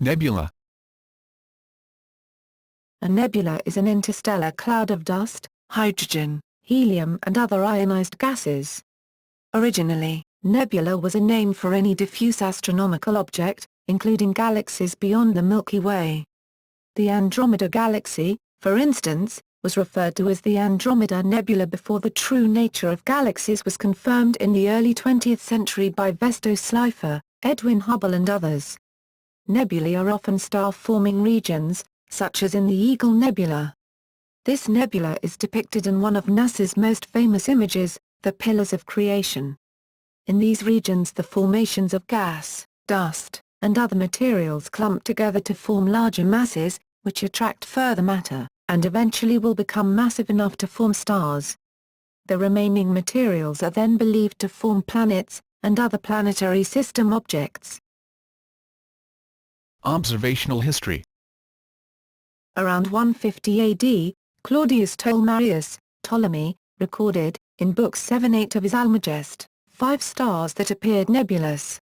Nebula. A nebula is an interstellar cloud of dust, hydrogen, helium and other ionized gases. Originally, nebula was a name for any diffuse astronomical object, including galaxies beyond the Milky Way. The Andromeda Galaxy, for instance, was referred to as the Andromeda Nebula before the true nature of galaxies was confirmed in the early 20th century by Vesto Slipher, Edwin Hubble and others. Nebulae are often star-forming regions, such as in the Eagle Nebula. This nebula is depicted in one of NASA's most famous images, the Pillars of Creation. In these regions the formations of gas, dust, and other materials clump together to form larger masses, which attract further matter, and eventually will become massive enough to form stars. The remaining materials are then believed to form planets, and other planetary system objects. Observational history. Around 150 AD, Claudius Ptolemy, recorded, in Book 7-8 of his Almagest, 5 stars that appeared nebulous.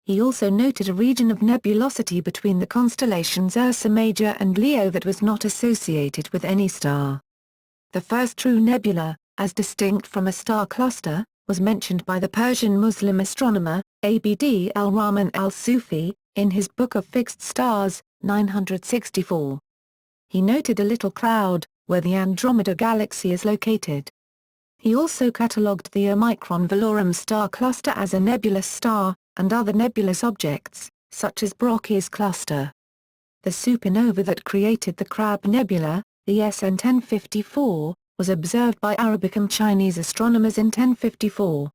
He also noted a region of nebulosity between the constellations Ursa Major and Leo that was not associated with any star. The first true nebula, as distinct from a star cluster, was mentioned by the Persian Muslim astronomer, Abd al-Rahman al-Sufi, in his Book of Fixed Stars, 964. He noted a little cloud, where the Andromeda Galaxy is located. He also catalogued the Omicron Velorum star cluster as a nebulous star, and other nebulous objects, such as Brocchi's cluster. The supernova that created the Crab Nebula, the SN 1054, was observed by Arabic and Chinese astronomers in 1054.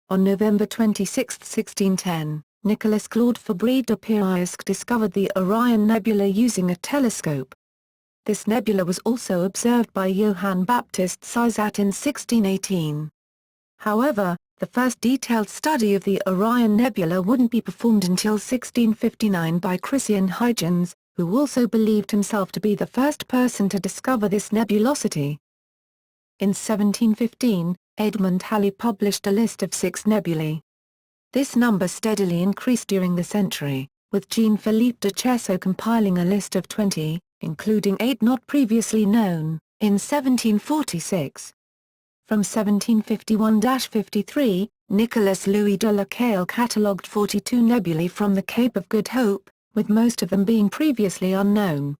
On November 26, 1610, Nicolas Claude Fabre de Piraeusque discovered the Orion Nebula using a telescope. This nebula was also observed by Johann Baptist Cizat in 1618. However, the first detailed study of the Orion Nebula wouldn't be performed until 1659 by Christian Huygens, who also believed himself to be the first person to discover this nebulosity. In 1715, Edmund Halley published a list of 6 nebulae. This number steadily increased during the century, with Jean-Philippe de Chesseau compiling a list of 20, including 8 not previously known, in 1746. From 1751-53, Nicolas Louis de Lacaille catalogued 42 nebulae from the Cape of Good Hope, with most of them being previously unknown.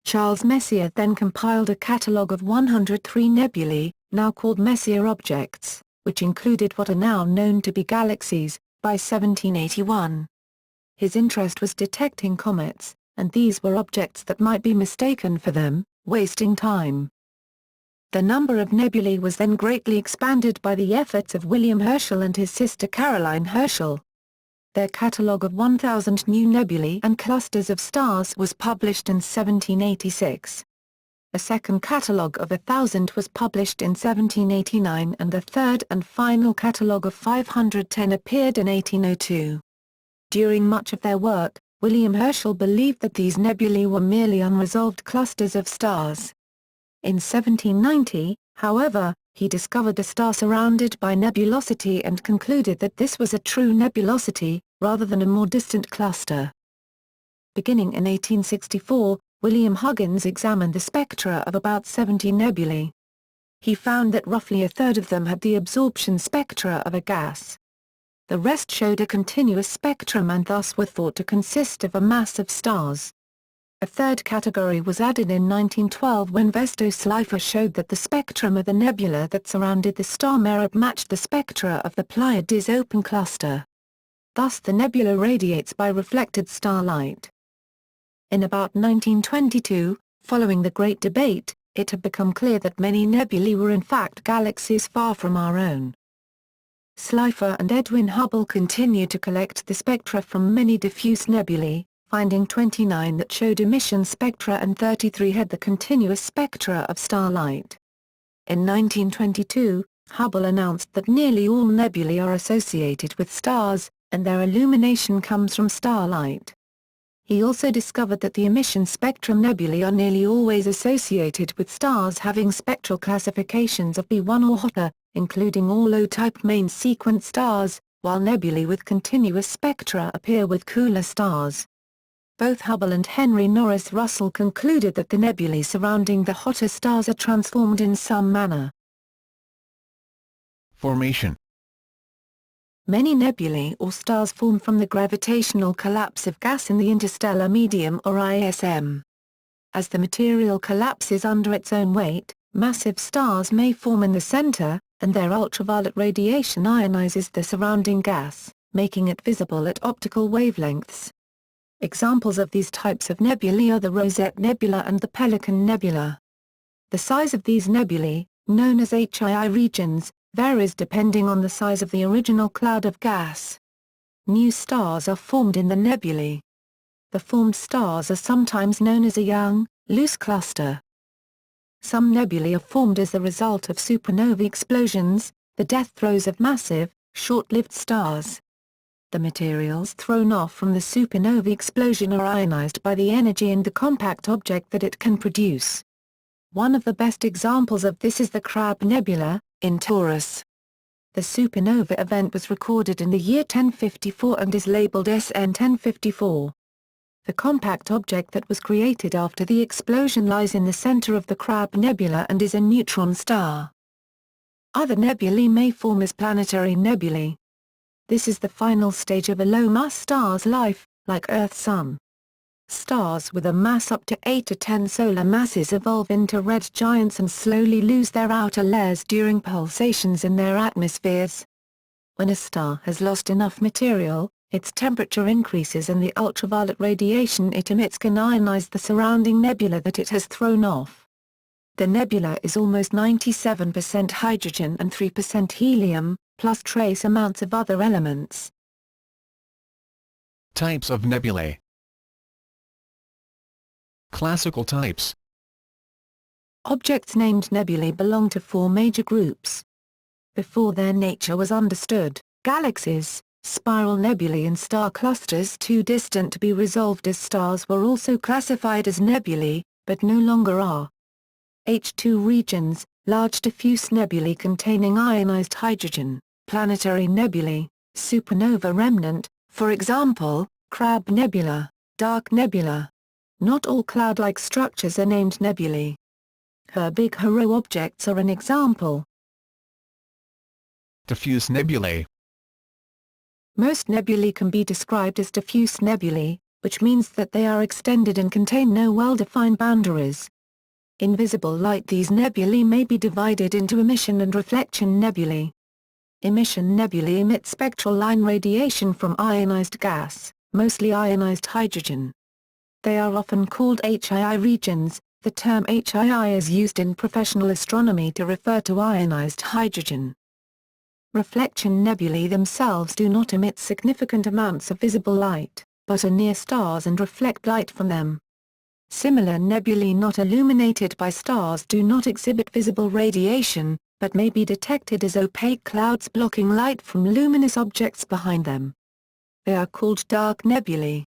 Charles Messier then compiled a catalogue of 103 nebulae, now called Messier objects, which included what are now known to be galaxies, by 1781. His interest was detecting comets, and these were objects that might be mistaken for them, wasting time. The number of nebulae was then greatly expanded by the efforts of William Herschel and his sister Caroline Herschel. Their catalogue of 1,000 new nebulae and clusters of stars was published in 1786. A second catalogue of 1,000 was published in 1789 and the third and final catalogue of 510 appeared in 1802. During much of their work, William Herschel believed that these nebulae were merely unresolved clusters of stars. In 1790, however, he discovered a star surrounded by nebulosity and concluded that this was a true nebulosity, rather than a more distant cluster. Beginning in 1864, William Huggins examined the spectra of about 70 nebulae. He found that roughly a third of them had the absorption spectra of a gas. The rest showed a continuous spectrum and thus were thought to consist of a mass of stars. A third category was added in 1912 when Vesto Slipher showed that the spectrum of the nebula that surrounded the star Merope matched the spectra of the Pleiades open cluster. Thus the nebula radiates by reflected starlight. In about 1922, following the Great Debate, it had become clear that many nebulae were in fact galaxies far from our own. Slipher and Edwin Hubble continued to collect the spectra from many diffuse nebulae, finding 29 that showed emission spectra and 33 had the continuous spectra of starlight. In 1922, Hubble announced that nearly all nebulae are associated with stars, and their illumination comes from starlight. He also discovered that the emission spectrum nebulae are nearly always associated with stars having spectral classifications of B1 or hotter, including all O-type main sequence stars, while nebulae with continuous spectra appear with cooler stars. Both Hubble and Henry Norris Russell concluded that the nebulae surrounding the hotter stars are transformed in some manner. Formation. Many nebulae or stars form from the gravitational collapse of gas in the interstellar medium or ISM. As the material collapses under its own weight, massive stars may form in the center, and their ultraviolet radiation ionizes the surrounding gas, making it visible at optical wavelengths. Examples of these types of nebulae are the Rosette Nebula and the Pelican Nebula. The size of these nebulae, known as HII regions, varies depending on the size of the original cloud of gas. New stars are formed in the nebulae. The formed stars are sometimes known as a young, loose cluster. Some nebulae are formed as the result of supernova explosions, the death throes of massive, short-lived stars. The materials thrown off from the supernova explosion are ionized by the energy and the compact object that it can produce. One of the best examples of this is the Crab Nebula, in Taurus. The supernova event was recorded in the year 1054 and is labeled SN 1054. The compact object that was created after the explosion lies in the center of the Crab Nebula and is a neutron star. Other nebulae may form as planetary nebulae. This is the final stage of a low-mass star's life, like Earth-Sun. Stars with a mass up to 8 to 10 solar masses evolve into red giants and slowly lose their outer layers during pulsations in their atmospheres. When a star has lost enough material, its temperature increases and the ultraviolet radiation it emits can ionize the surrounding nebula that it has thrown off. The nebula is almost 97% hydrogen and 3% helium, plus trace amounts of other elements. Types of nebulae. Classical types. Objects named nebulae belong to four major groups. Before their nature was understood, galaxies, spiral nebulae and star clusters too distant to be resolved as stars were also classified as nebulae, but no longer are. H2 regions, large diffuse nebulae containing ionized hydrogen, planetary nebulae, supernova remnant, for example, Crab Nebula, Dark Nebula. Not all cloud-like structures are named nebulae. Big Haro objects are an example. Diffuse nebulae. Most nebulae can be described as diffuse nebulae, which means that they are extended and contain no well-defined boundaries. In visible light, these nebulae may be divided into emission and reflection nebulae. Emission nebulae emit spectral line radiation from ionized gas, mostly ionized hydrogen. They are often called HII regions. The term HII is used in professional astronomy to refer to ionized hydrogen. Reflection nebulae themselves do not emit significant amounts of visible light, but are near stars and reflect light from them. Similar nebulae not illuminated by stars do not exhibit visible radiation, but may be detected as opaque clouds blocking light from luminous objects behind them. They are called dark nebulae.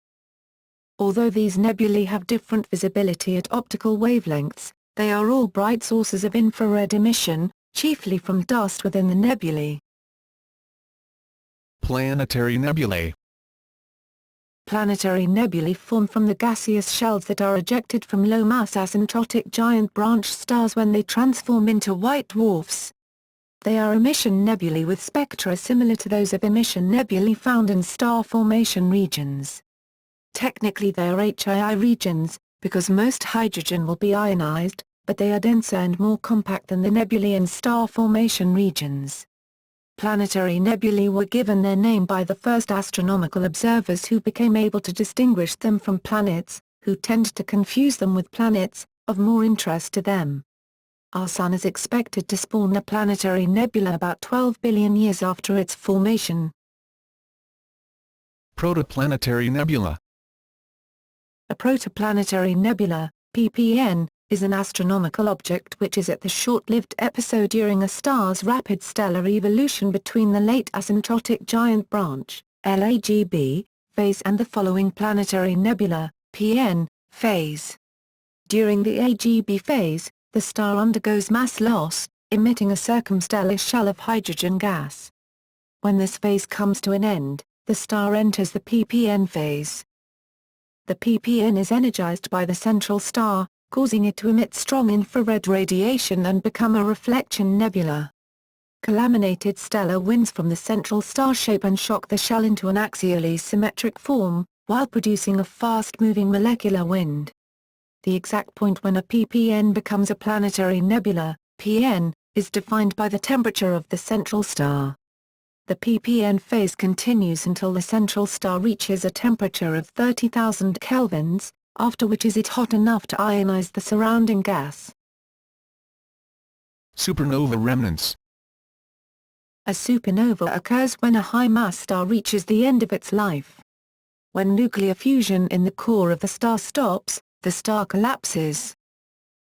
Although these nebulae have different visibility at optical wavelengths, they are all bright sources of infrared emission, chiefly from dust within the nebulae. Planetary nebulae. Planetary nebulae form from the gaseous shells that are ejected from low-mass asymptotic giant branch stars when they transform into white dwarfs. They are emission nebulae with spectra similar to those of emission nebulae found in star formation regions. Technically they are HII regions, because most hydrogen will be ionized, but they are denser and more compact than the nebulae in star formation regions. Planetary nebulae were given their name by the first astronomical observers who became able to distinguish them from planets, who tend to confuse them with planets, of more interest to them. Our Sun is expected to spawn a planetary nebula about 12 billion years after its formation. Protoplanetary nebula. A protoplanetary nebula, PPN, is an astronomical object which is at the short-lived episode during a star's rapid stellar evolution between the late asymptotic giant branch, LAGB, phase and the following planetary nebula, PN, phase. During the AGB phase, the star undergoes mass loss, emitting a circumstellar shell of hydrogen gas. When this phase comes to an end, the star enters the PPN phase. The ppn is energized by the central star, causing it to emit strong infrared radiation and become a reflection nebula. Colaminated stellar winds from the central star shape and shock the shell into an axially symmetric form, while producing a fast-moving molecular wind. The exact point when a ppn becomes a planetary nebula, Pn, is defined by the temperature of the central star. The ppn phase continues until the central star reaches a temperature of 30,000 kelvins, after which is it hot enough to ionize the surrounding gas. Supernova remnants. A supernova occurs when a high-mass star reaches the end of its life. When nuclear fusion in the core of the star stops, the star collapses.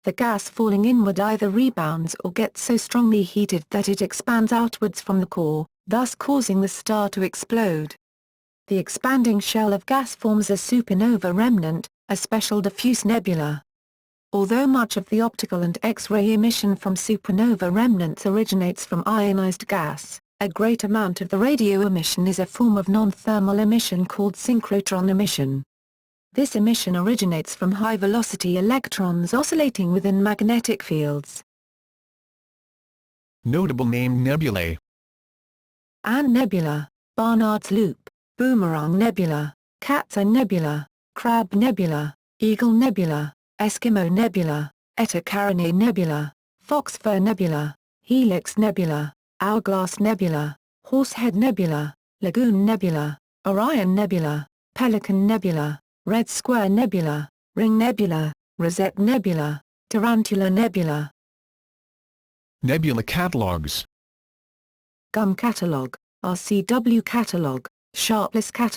The gas falling inward either rebounds or gets so strongly heated that it expands outwards from the core, thus causing the star to explode. The expanding shell of gas forms a supernova remnant, a special diffuse nebula. Although much of the optical and X-ray emission from supernova remnants originates from ionized gas, a great amount of the radio emission is a form of non-thermal emission called synchrotron emission. This emission originates from high-velocity electrons oscillating within magnetic fields. Notable named nebulae. Ann Nebula, Barnard's Loop, Boomerang Nebula, Cat's Eye Nebula, Crab Nebula, Eagle Nebula, Eskimo Nebula, Eta Carinae Nebula, Foxfur Nebula, Helix Nebula, Hourglass Nebula, Horsehead Nebula, Lagoon Nebula, Orion Nebula, Pelican Nebula, Red Square Nebula, Ring Nebula, Rosette Nebula, Tarantula Nebula. Nebula catalogs. Gum Catalog, RCW Catalog, Sharpless Catalog.